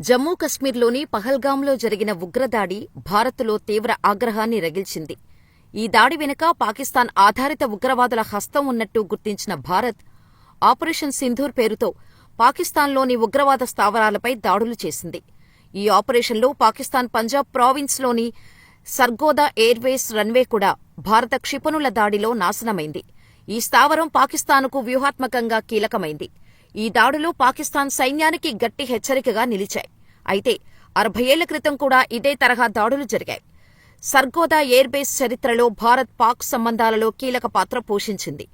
జమ్మూ కశ్మీర్లోని పహల్గాంలో జరిగిన ఉగ్రదాడి భారత్లో తీవ్ర ఆగ్రహాన్ని రగిల్చింది. ఈ దాడి వెనుక పాకిస్తాన్ ఆధారిత ఉగ్రవాదుల హస్తం ఉన్నట్టు గుర్తించిన భారత్, ఆపరేషన్ సింధూర్ పేరుతో పాకిస్తాన్లోని ఉగ్రవాద స్థావరాలపై దాడులు చేసింది. ఈ ఆపరేషన్లో పాకిస్తాన్ పంజాబ్ ప్రావిన్స్లోని సర్గోదా ఎయిర్వేస్ రన్వే కూడా భారత క్షిపణుల దాడిలో నాశనమైంది. ఈ స్థావరం పాకిస్తాన్కు వ్యూహాత్మకంగా కీలకమైంది. ఈ దాడులు పాకిస్తాన్ సైన్యానికి గట్టి హెచ్చరికగా నిలిచాయి. అయితే 60 ఏళ్ల క్రితం కూడా ఇదే తరహా దాడులు జరిగాయి. సర్గోదా ఎయిర్బేస్ చరిత్రలో భారత్-పాక్ సంబంధాలలో కీలక పాత్ర పోషించింది.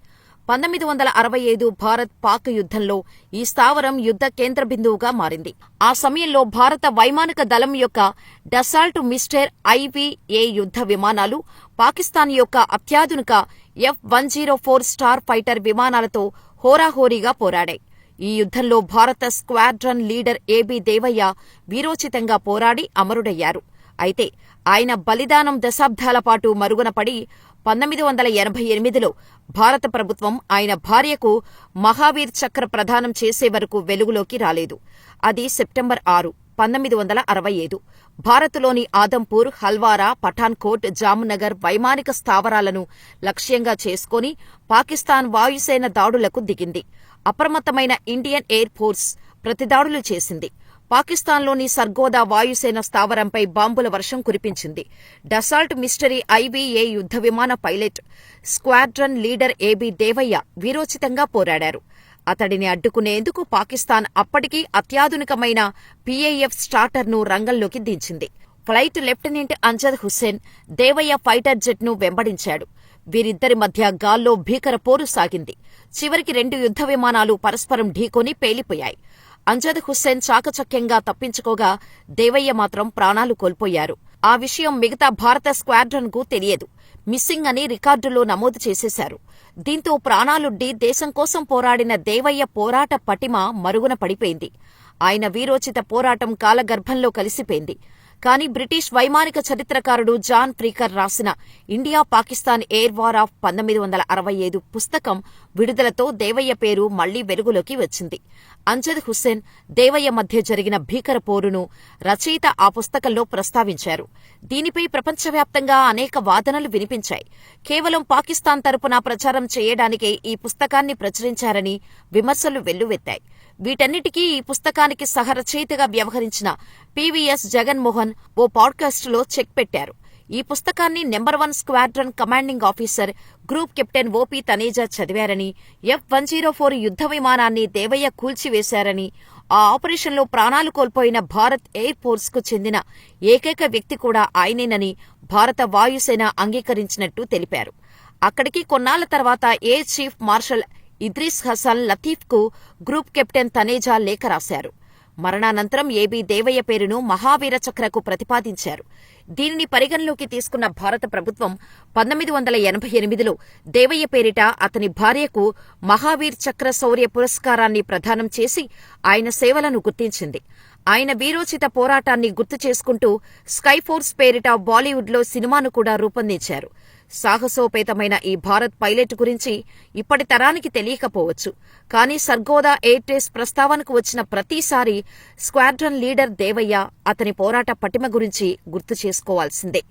1965 భారత్-పాక్ యుద్ధంలో ఈ స్థావరం యుద్ధ కేంద్ర బిందువుగా మారింది. ఆ సమయంలో భారత వైమానిక దళం యొక్క డసాల్ట్ మిస్టర్ IVA యుద్ధ విమానాలు పాకిస్తాన్ యొక్క అత్యాధునిక F-104 స్టార్ ఫైటర్ విమానాలతో హోరాహోరీగా పోరాడాయి. ఈ యుద్ధంలో భారత స్క్వాడ్రన్ లీడర్ AB దేవయ్య వీరోచితంగా పోరాడి అమరుడయ్యారు. అయితే ఆయన బలిదానం దశాబ్దాల పాటు మరుగున పడి 1988లో భారత ప్రభుత్వం ఆయన భార్యకు మహావీర్ చక్ర ప్రదానం చేసే వరకు వెలుగులోకి రాలేదు. అది సెప్టెంబర్ 6, 1965. భారత్లోని ఆదంపూర్, హల్వారా, పఠాన్కోట్, జామ్నగర్ వైమానిక స్థావరాలను లక్ష్యంగా చేసుకుని పాకిస్తాన్ వాయుసేన దాడులకు దిగింది. అప్రమత్తమైన ఇండియన్ ఎయిర్ ఫోర్స్ ప్రతిదాడులు చేసింది. పాకిస్తాన్లోని సర్గోదా వాయుసేన స్థావరంపై బాంబుల వర్షం కురిపించింది. డసాల్ట్ మిస్టరీ IVA యుద్ధ విమాన pilot, squadron leader AB Devaiah వీరోచితంగా పోరాడారు. అతడిని అడ్డుకునేందుకు పాకిస్తాన్ అప్పటికీ అత్యాధునికమైన PAF స్టార్టర్ను రంగంలోకి దించింది. Flight lieutenant Amjad Hussain Devaiah fighter జెట్ను వెంబడించాడు. వీరిద్దరి మధ్య గాల్లో భీకర పోరు సాగింది. చివరికి 2 యుద్ధ విమానాలు పరస్పరం ఢీకొని పేలిపోయాయి. అంజద్ హుస్సేన్ చాకచక్యంగా తప్పించుకోగా దేవయ్య మాత్రం ప్రాణాలు కోల్పోయారు. ఆ విషయం మిగతా భారత స్క్వాడ్రన్కు తెలియదు. మిస్సింగ్ అని రికార్డులో నమోదు చేసేశారు. దీంతో ప్రాణాలుడ్డి దేశం కోసం పోరాడిన దేవయ్య పోరాట పటిమ మరుగున పడిపోయింది. ఆయన వీరోచిత పోరాటం కాలగర్భంలో కలిసిపోయింది. కానీ బ్రిటిష్ వైమానిక చరిత్రకారుడు జాన్ ఫ్రీకర్ రాసిన India Pakistan air war of 1965 పుస్తకం విడుదలతో దేవయ్య పేరు మళ్లీ వెలుగులోకి వచ్చింది. అంజద్ హుస్సేన్, దేవయ్య మధ్య జరిగిన భీకర పోరును రచయిత ఆ పుస్తకంలో ప్రస్తావించారు. దీనిపై ప్రపంచవ్యాప్తంగా అనేక వాదనలు వినిపించాయి. కేవలం పాకిస్తాన్ తరపున ప్రచారం చేయడానికే ఈ పుస్తకాన్ని ప్రచురించారని విమర్శలు వెల్లువెత్తాయి. వీటన్నిటికీ ఈ పుస్తకానికి సహరచయితగా వ్యవహరించిన PVS జగన్మోహన్ ఓ పాడ్కాస్టులో చెక్ పెట్టారు. ఈ పుస్తకాన్ని number 1 squadron commanding officer, group captain OP Taneja చదివారని, F-104 యుద్ధ విమానాన్ని దేవయ్య కూల్చివేశారని, ఆ ఆపరేషన్లో ప్రాణాలు కోల్పోయిన భారత్ ఎయిర్ ఫోర్స్కు చెందిన ఏకైక వ్యక్తి కూడా ఆయనేనని భారత వాయుసేన అంగీకరించినట్టు తెలిపారు. అక్కడికి కొన్నాళ్ల తర్వాత air chief marshal Idris Hasan లతీఫ్కు గ్రూప్ కెప్టెన్ తనేజా లేఖ రాశారు. మరణానంతరం AB దేవయ్య పేరును మహావీర చక్రకు ప్రతిపాదించారు. దీనిని పరిగణలోకి తీసుకున్న భారత ప్రభుత్వం 1988లో దేవయ్య పేరిట అతని భార్యకు మహావీర్ చక్ర శౌర్య పురస్కారాన్ని ప్రదానం చేసి ఆయన సేవలను గుర్తించింది. ఆయన వీరోచిత పోరాటాన్ని గుర్తు చేసుకుంటూ స్కైఫోర్స్ పేరిట బాలీవుడ్లో సినిమాను కూడా రూపొందించారు. సాహసోపేతమైన ఈ భారత్ పైలట్ గురించి ఇప్పటి తరానికి తెలియకపోవచ్చు. కానీ సర్గోదా ఎయిర్బేస్ ప్రస్తావనకు వచ్చిన ప్రతిసారి స్క్వాడ్రన్ లీడర్ దేవయ్య, అతని పోరాట పటిమ గురించి గుర్తు చేసుకోవాల్సిందే.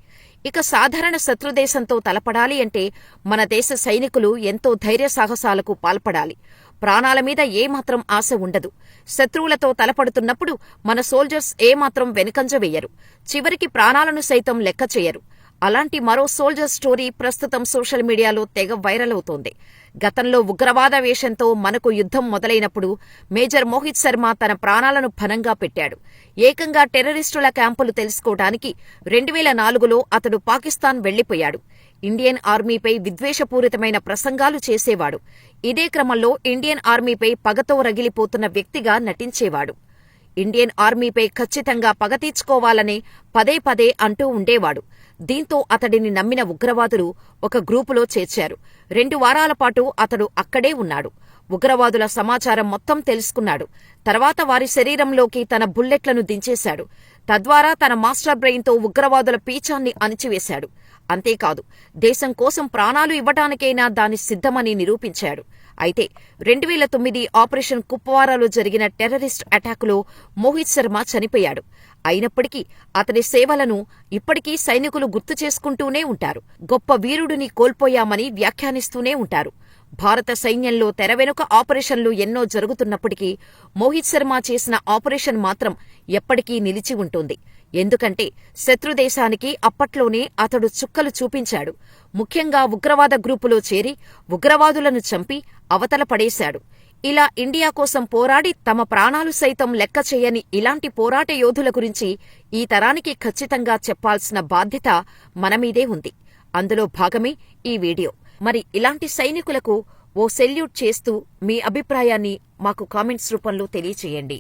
ఇక సాధారణ శత్రుదేశంతో తలపడాలి అంటే మన దేశ సైనికులు ఎంతో ధైర్య సాహసాలకు పాల్పడాలి. ప్రాణాల మీద ఏమాత్రం ఆశ ఉండదు. శత్రువులతో తలపడుతున్నప్పుడు మన సోల్జర్స్ ఏమాత్రం వెనుకంజ వేయరు. చివరికి ప్రాణాలను సైతం లెక్క చేయరు. అలాంటి మరో సోల్జర్ స్టోరీ ప్రస్తుతం సోషల్ మీడియాలో తెగ వైరల్ అవుతోంది. గతంలో ఉగ్రవాద వేషంతో మనకు యుద్ధం మొదలైనప్పుడు మేజర్ మోహిత్ శర్మ తన ప్రాణాలను పణంగా పెట్టాడు. ఏకంగా టెర్రరిస్టుల క్యాంపులు తెలుసుకోవడానికి 2004లో అతడు పాకిస్తాన్ వెళ్లిపోయాడు. ఇండియన్ ఆర్మీపై విద్వేషపూరితమైన ప్రసంగాలు చేసేవాడు. ఇదే క్రమంలో ఇండియన్ ఆర్మీపై పగతో రగిలిపోతున్న వ్యక్తిగా నటించేవాడు. ఇండియన్ ఆర్మీపై ఖచ్చితంగా పగ తీర్చుకోవాలని పదే పదే అంటూ ఉండేవాడు. దీంతో అతడిని నమ్మిన ఉగ్రవాదులు ఒక గ్రూపులో చేర్చారు. 2 వారాల పాటు అతడు అక్కడే ఉన్నాడు. ఉగ్రవాదుల సమాచారం మొత్తం తెలుసుకున్నాడు. తర్వాత వారి శరీరంలోకి తన బుల్లెట్లను దించేశాడు. తద్వారా తన మాస్టర్ బ్రెయిన్తో ఉగ్రవాదుల పీచాన్ని అణిచివేశాడు. అంతేకాదు, దేశం కోసం ప్రాణాలు ఇవ్వటానికైనా దాని సిద్ధమని నిరూపించాడు. అయితే 2009 ఆపరేషన్ కుప్వారాలో జరిగిన టెర్రరిస్ట్ అటాకులో మోహిత్ శర్మ చనిపోయాడు. అయినప్పటికీ అతని సేవలను ఇప్పటికీ సైనికులు గుర్తు చేసుకుంటూనే ఉంటారు. గొప్ప వీరుడిని కోల్పోయామని వ్యాఖ్యానిస్తూనే ఉంటారు. భారత సైన్యంలో తెరవెనుక ఆపరేషన్లు ఎన్నో జరుగుతున్నప్పటికీ మోహిత్ శర్మ చేసిన ఆపరేషన్ మాత్రం ఎప్పటికీ నిలిచి ఉంటుంది. ఎందుకంటే శత్రుదేశానికి అప్పట్లోనే అతడు చుక్కలు చూపించాడు. ముఖ్యంగా ఉగ్రవాద గ్రూపులో చేరి ఉగ్రవాదులను చంపి అవతల పడేశాడు. ఇలా ఇండియా కోసం పోరాడి తమ ప్రాణాలు సైతం లెక్క చేయని ఇలాంటి పోరాట యోధుల గురించి ఈ తరానికి ఖచ్చితంగా చెప్పాల్సిన బాధ్యత మనమీదే ఉంది. అందులో భాగమే ఈ వీడియో. మరి ఇలాంటి సైనికులకు ఓ సెల్యూట్ చేస్తూ మీ అభిప్రాయాన్ని మాకు కామెంట్స్ రూపంలో తెలియచేయండి.